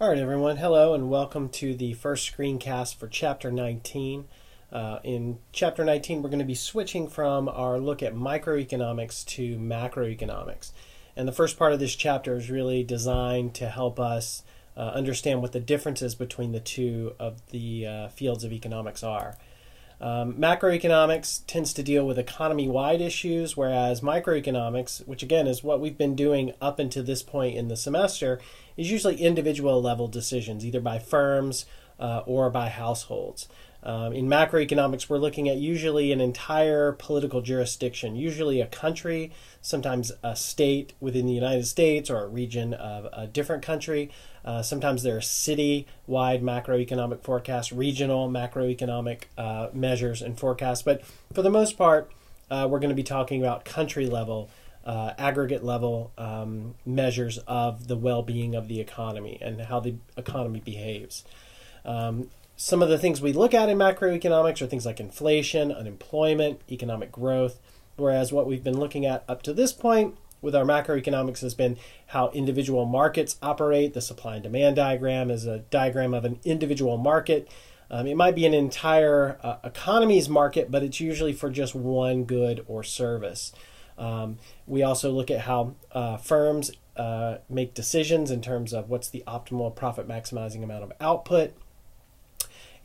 All right, everyone. Hello, and welcome to the first screencast for Chapter 19. In Chapter 19, we're going to be switching from our look at microeconomics to macroeconomics. And the first part of this chapter is really designed to help us understand what the differences between the two of the fields of economics are. Macroeconomics tends to deal with economy-wide issues, whereas microeconomics, which again is what we've been doing up until this point in the semester, is usually individual level decisions, either by firms or by households. In macroeconomics, we're looking at usually an entire political jurisdiction, usually a country, sometimes a state within the United States or a region of a different country. Sometimes there are city-wide macroeconomic forecasts, regional macroeconomic measures and forecasts. But for the most part, we're going to be talking about country-level, aggregate-level measures of the well-being of the economy and how the economy behaves. Some of the things we look at in macroeconomics are things like inflation, unemployment, economic growth, whereas what we've been looking at up to this point with our macroeconomics has been how individual markets operate. The supply and demand diagram is a diagram of an individual market. It might be an entire economy's market, but it's usually for just one good or service. We also look at how firms make decisions in terms of what's the optimal profit maximizing amount of output.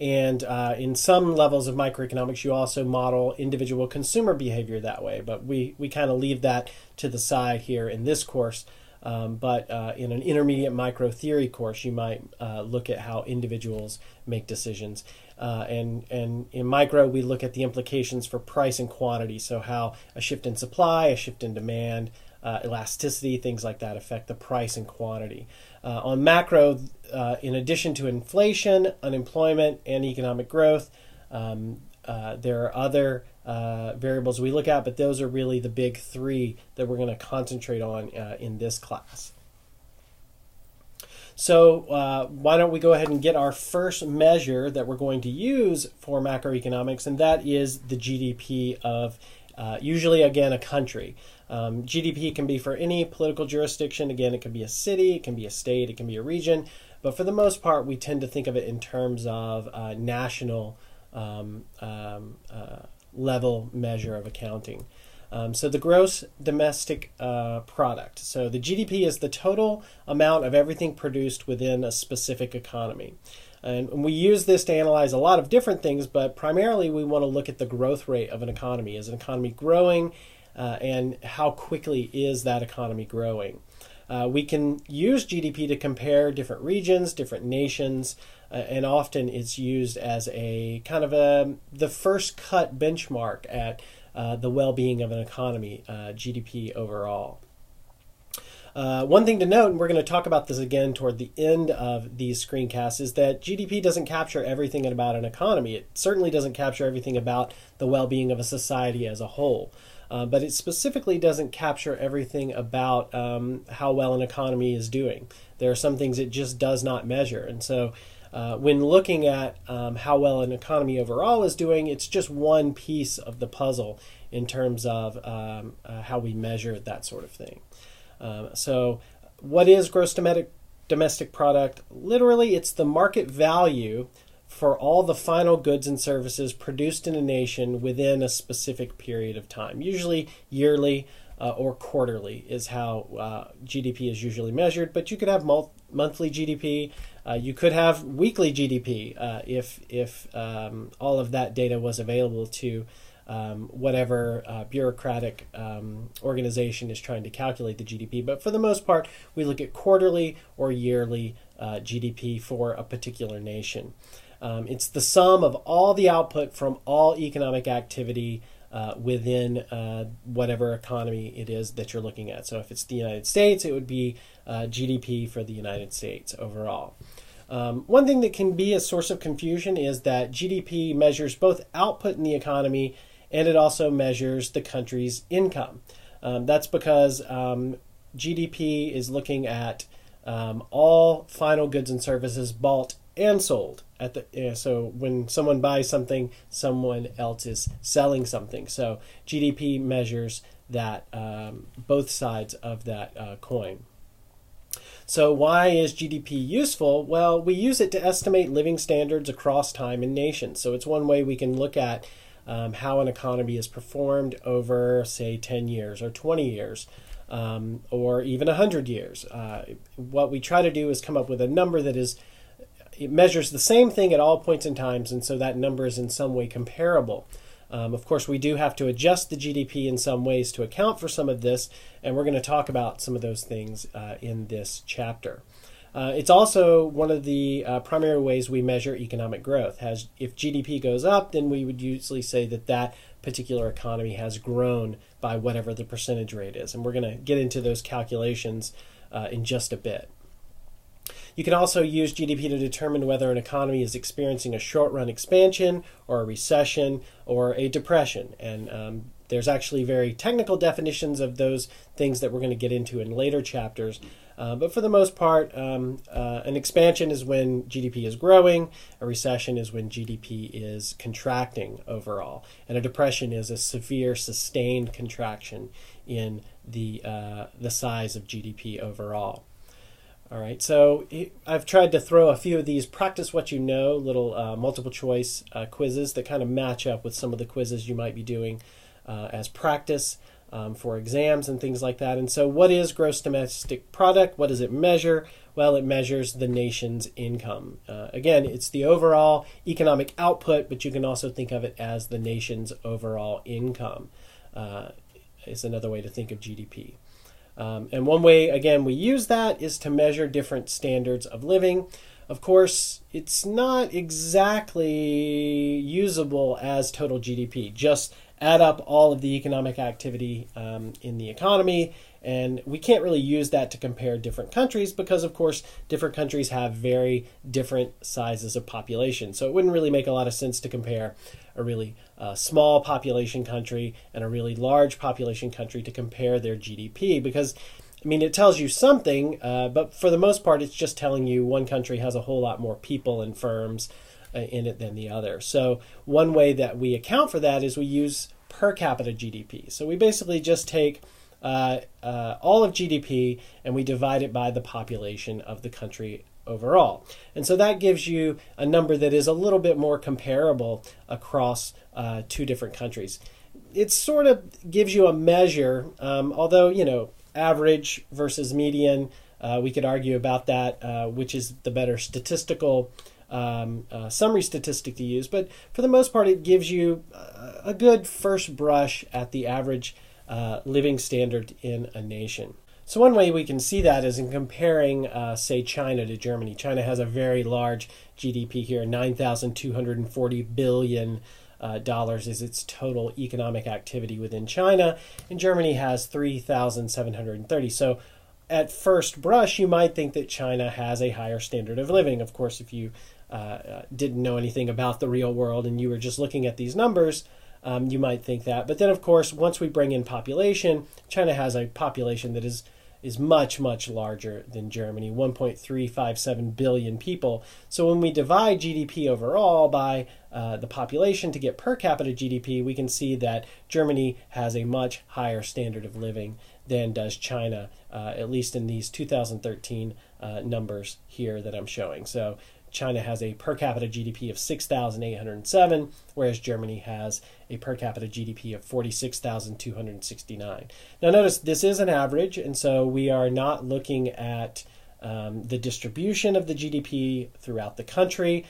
And in some levels of microeconomics, you also model individual consumer behavior that way. But we kind of leave that to the side here in this course. But in an intermediate micro theory course, you might look at how individuals make decisions. And in micro, we look at the implications for price and quantity. So how a shift in supply, a shift in demand, elasticity, things like that affect the price and quantity. On macro, in addition to inflation, unemployment, and economic growth, there are other variables we look at, but those are really the big three that we're going to concentrate on in this class. So why don't we go ahead and get our first measure that we're going to use for macroeconomics, and that is the GDP of usually, again, a country. GDP can be for any political jurisdiction. Again, it can be a city, it can be a state, it can be a region. But for the most part, we tend to think of it in terms of national level measure of accounting. So the gross domestic product. So the GDP is the total amount of everything produced within a specific economy. And we use this to analyze a lot of different things, but primarily we want to look at the growth rate of an economy. Is an economy growing, and how quickly is that economy growing? We can use GDP to compare different regions, different nations, and often it's used as a kind of the first cut benchmark at the well-being of an economy, GDP overall. One thing to note, and we're going to talk about this again toward the end of these screencasts, is that GDP doesn't capture everything about an economy. It certainly doesn't capture everything about the well-being of a society as a whole. But it specifically doesn't capture everything about how well an economy is doing. There are some things it just does not measure. And so when looking at how well an economy overall is doing, it's just one piece of the puzzle in terms of how we measure that sort of thing. So what is gross domestic product? Literally, it's the market value for all the final goods and services produced in a nation within a specific period of time. Usually yearly or quarterly is how GDP is usually measured, but you could have monthly GDP. You could have weekly GDP if all of that data was available to whatever bureaucratic organization is trying to calculate the GDP. But for the most part, we look at quarterly or yearly GDP for a particular nation. It's the sum of all the output from all economic activity within whatever economy it is that you're looking at. So if it's the United States, it would be GDP for the United States overall. One thing that can be a source of confusion is that GDP measures both output in the economy and it also measures the country's income. That's because GDP is looking at all final goods and services bought and sold. So when someone buys something, someone else is selling something. So GDP measures that both sides of that coin. So why is GDP useful? Well, we use it to estimate living standards across time and nations. So it's one way we can look at how an economy is performed over, say, 10 years or 20 years. Or even 100 years. What we try to do is come up with a number that it measures the same thing at all points in times, and so that number is in some way comparable. Of course, we do have to adjust the GDP in some ways to account for some of this, and we're going to talk about some of those things in this chapter. It's also one of the primary ways we measure economic growth. If GDP goes up, then we would usually say that that particular economy has grown by whatever the percentage rate is. And we're going to get into those calculations in just a bit. You can also use GDP to determine whether an economy is experiencing a short-run expansion or a recession or a depression. And there's actually very technical definitions of those things that we're going to get into in later chapters. But for the most part, an expansion is when GDP is growing, a recession is when GDP is contracting overall, and a depression is a severe sustained contraction in the size of GDP overall. All right, so I've tried to throw a few of these practice what you know, little multiple choice quizzes that kind of match up with some of the quizzes you might be doing as practice. For exams and things like that. And so what is gross domestic product? What does it measure? Well, it measures the nation's income. Again, it's the overall economic output, but you can also think of it as the nation's overall income is another way to think of GDP. And one way, again, we use that is to measure different standards of living. Of course, it's not exactly usable as total GDP. Just add up all of the economic activity in the economy, and we can't really use that to compare different countries because, of course, different countries have very different sizes of population. So it wouldn't really make a lot of sense to compare a really small population country and a really large population country to compare their GDP because, I mean, it tells you something, but for the most part, it's just telling you one country has a whole lot more people and firms in it than the other. So one way that we account for that is we use per capita GDP. So we basically just take all of GDP and we divide it by the population of the country overall. And so that gives you a number that is a little bit more comparable across two different countries. It sort of gives you a measure, although, you know, average versus median, we could argue about that, which is the better statistical summary statistic to use, but for the most part it gives you a good first brush at the average living standard in a nation. So one way we can see that is in comparing, say, China to Germany. China has a very large GDP here, $9,240 billion is its total economic activity within China, and Germany has 3,730. So at first brush, you might think that China has a higher standard of living. Of course, if you didn't know anything about the real world and you were just looking at these numbers, you might think that. But then, of course, once we bring in population, China has a population that is much, much larger than Germany, 1.357 billion people. So when we divide GDP overall by the population to get per capita GDP, we can see that Germany has a much higher standard of living than does China, at least in these 2013 numbers here that I'm showing. So China has a per capita GDP of 6,807, whereas Germany has a per capita GDP of 46,269. Now notice this is an average, and so we are not looking at the distribution of the GDP throughout the country.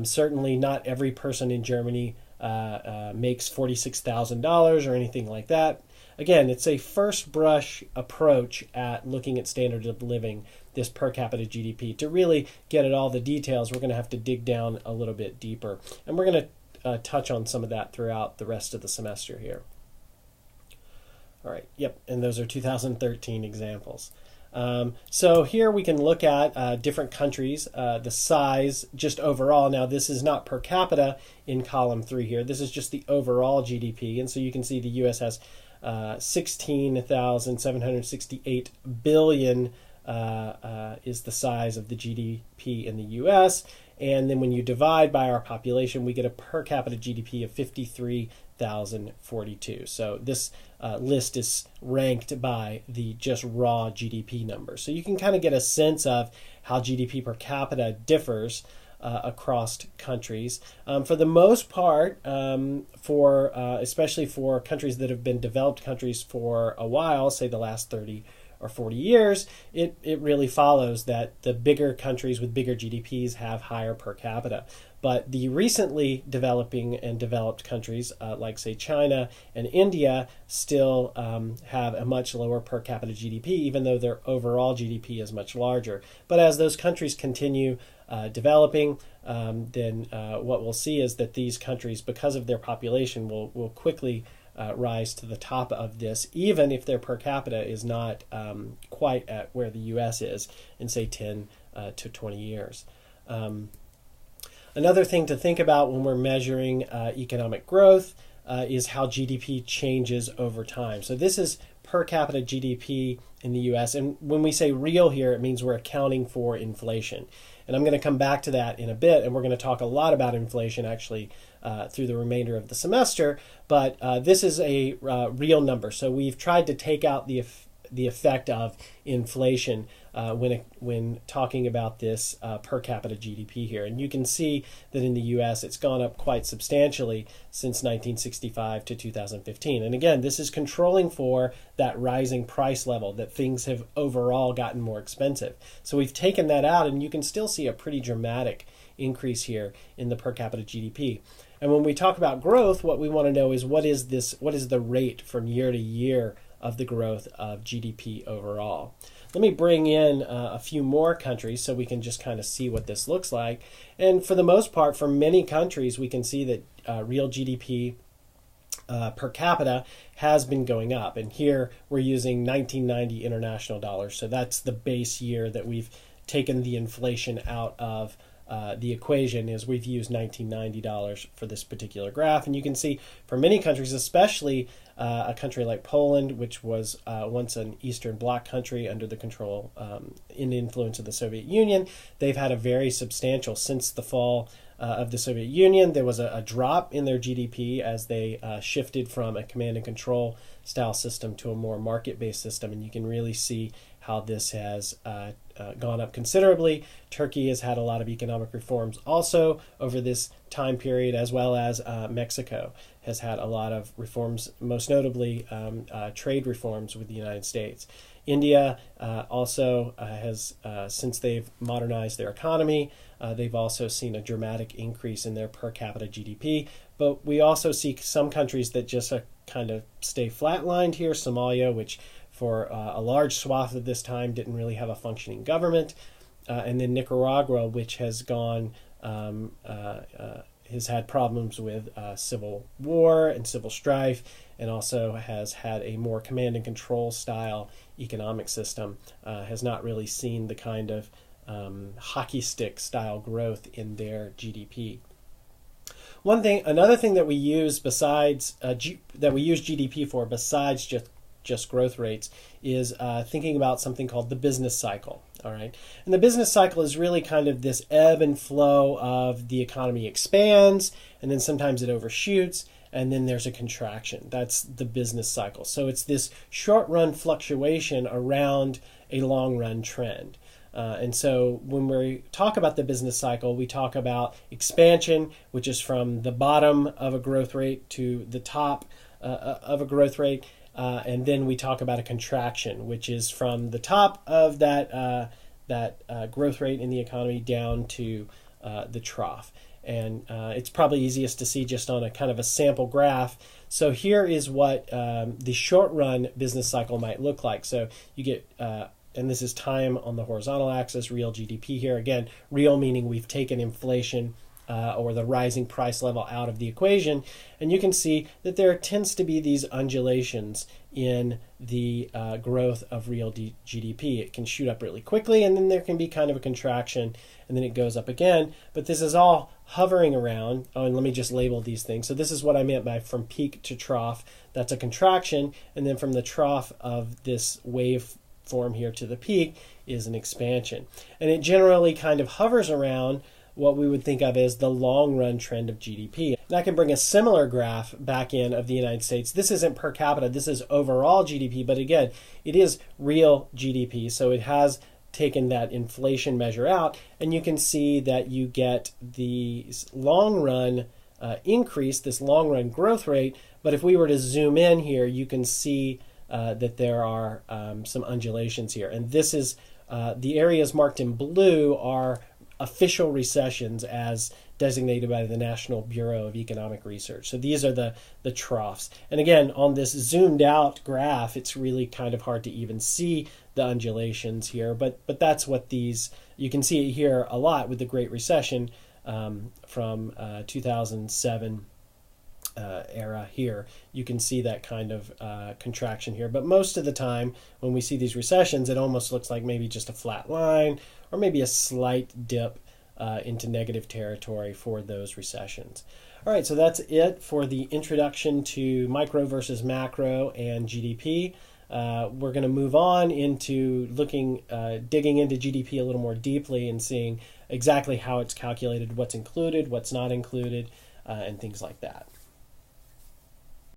Certainly not every person in Germany makes $46,000 or anything like that. Again, it's a first brush approach at looking at standard of living, this per capita GDP. To really get at all the details, we're going to have to dig down a little bit deeper. And we're going to touch on some of that throughout the rest of the semester here. All right, yep, and those are 2013 examples. So here we can look at different countries, the size just overall. Now this is not per capita in column 3 here. This is just the overall GDP. And so you can see the U.S. has 16,768 billion is the size of the GDP in the U.S. And then when you divide by our population, we get a per capita GDP of 1,042. So this list is ranked by the just raw GDP number. So you can kind of get a sense of how GDP per capita differs across countries. For the most part, especially for countries that have been developed countries for a while, say the last 30 or 40 years, it really follows that the bigger countries with bigger GDPs have higher per capita. But the recently developing and developed countries, like say China and India, still have a much lower per capita GDP, even though their overall GDP is much larger. But as those countries continue developing, then what we'll see is that these countries, because of their population, will quickly rise to the top of this, even if their per capita is not quite at where the U.S. is in, say, 10 to 20 years. Another thing to think about when we're measuring economic growth is how GDP changes over time. So this is per capita GDP in the U.S. And when we say real here, it means we're accounting for inflation. And I'm going to come back to that in a bit, and we're going to talk a lot about inflation actually through the remainder of the semester. But this is a real number. So we've tried to take out the effect of inflation when talking about this per capita GDP here. And you can see that in the U.S. it's gone up quite substantially since 1965 to 2015. And again, this is controlling for that rising price level, that things have overall gotten more expensive. So we've taken that out, and you can still see a pretty dramatic increase here in the per capita GDP. And when we talk about growth, what we want to know is what is the rate from year to year of the growth of GDP overall. Let me bring in a few more countries so we can just kind of see what this looks like. And for the most part, for many countries, we can see that real GDP per capita has been going up. And here we're using 1990 international dollars. So that's the base year that we've taken the inflation out of the equation, is we've used $1990 for this particular graph. And you can see for many countries, especially a country like Poland, which was once an Eastern Bloc country under the control in the influence of the Soviet Union, they've had a very substantial, since the fall of the Soviet Union, there was a drop in their GDP as they shifted from a command and control style system to a more market-based system. And you can really see how this has gone up considerably. Turkey has had a lot of economic reforms also over this time period, as well as Mexico has had a lot of reforms, most notably trade reforms with the United States. India also has, since they've modernized their economy, they've also seen a dramatic increase in their per capita GDP. But we also see some countries that just kind of stay flatlined here. Somalia, which for a large swath of this time didn't really have a functioning government. And then Nicaragua, which has gone, has had problems with civil war and civil strife, and also has had a more command and control style economic system, has not really seen the kind of hockey stick style growth in their GDP. Another thing that we use besides that we use GDP for, besides just growth rates, is thinking about something called the business cycle. All right, and the business cycle is really kind of this ebb and flow of the economy expands, and then sometimes it overshoots, and then there's a contraction. That's the business cycle. So it's this short-run fluctuation around a long-run trend. And so when we talk about the business cycle, we talk about expansion, which is from the bottom of a growth rate to the top of a growth rate. And then we talk about a contraction, which is from the top of that growth rate in the economy down to the trough. And it's probably easiest to see just on a kind of a sample graph. So here is what the short-run business cycle might look like. So you get, and this is time on the horizontal axis, real GDP here. Again, real meaning we've taken inflation or the rising price level out of the equation. And you can see that there tends to be these undulations in the growth of real GDP. It can shoot up really quickly, and then there can be kind of a contraction, and then it goes up again. But this is all hovering around. Oh, and let me just label these things. So this is what I meant by from peak to trough. That's a contraction. And then from the trough of this wave form here to the peak is an expansion. And it generally kind of hovers around what we would think of as the long run trend of GDP. And I can bring a similar graph back in of the United States. This isn't per capita, this is overall GDP, but again, it is real GDP, so it has taken that inflation measure out, and you can see that you get the long run increase, this long run growth rate. But if we were to zoom in here, you can see that there are some undulations here. And this is the areas marked in blue are official recessions as designated by the National Bureau of Economic Research. So these are the troughs. And again, on this zoomed out graph, it's really kind of hard to even see the undulations here, but that's what these, you can see it here a lot with the Great Recession from 2007 era here. You can see that kind of contraction here, but most of the time when we see these recessions, it almost looks like maybe just a flat line or maybe a slight dip into negative territory for those recessions. All right, so that's it for the introduction to micro versus macro and GDP. We're going to move on into digging into GDP a little more deeply and seeing exactly how it's calculated, what's included, what's not included, and things like that.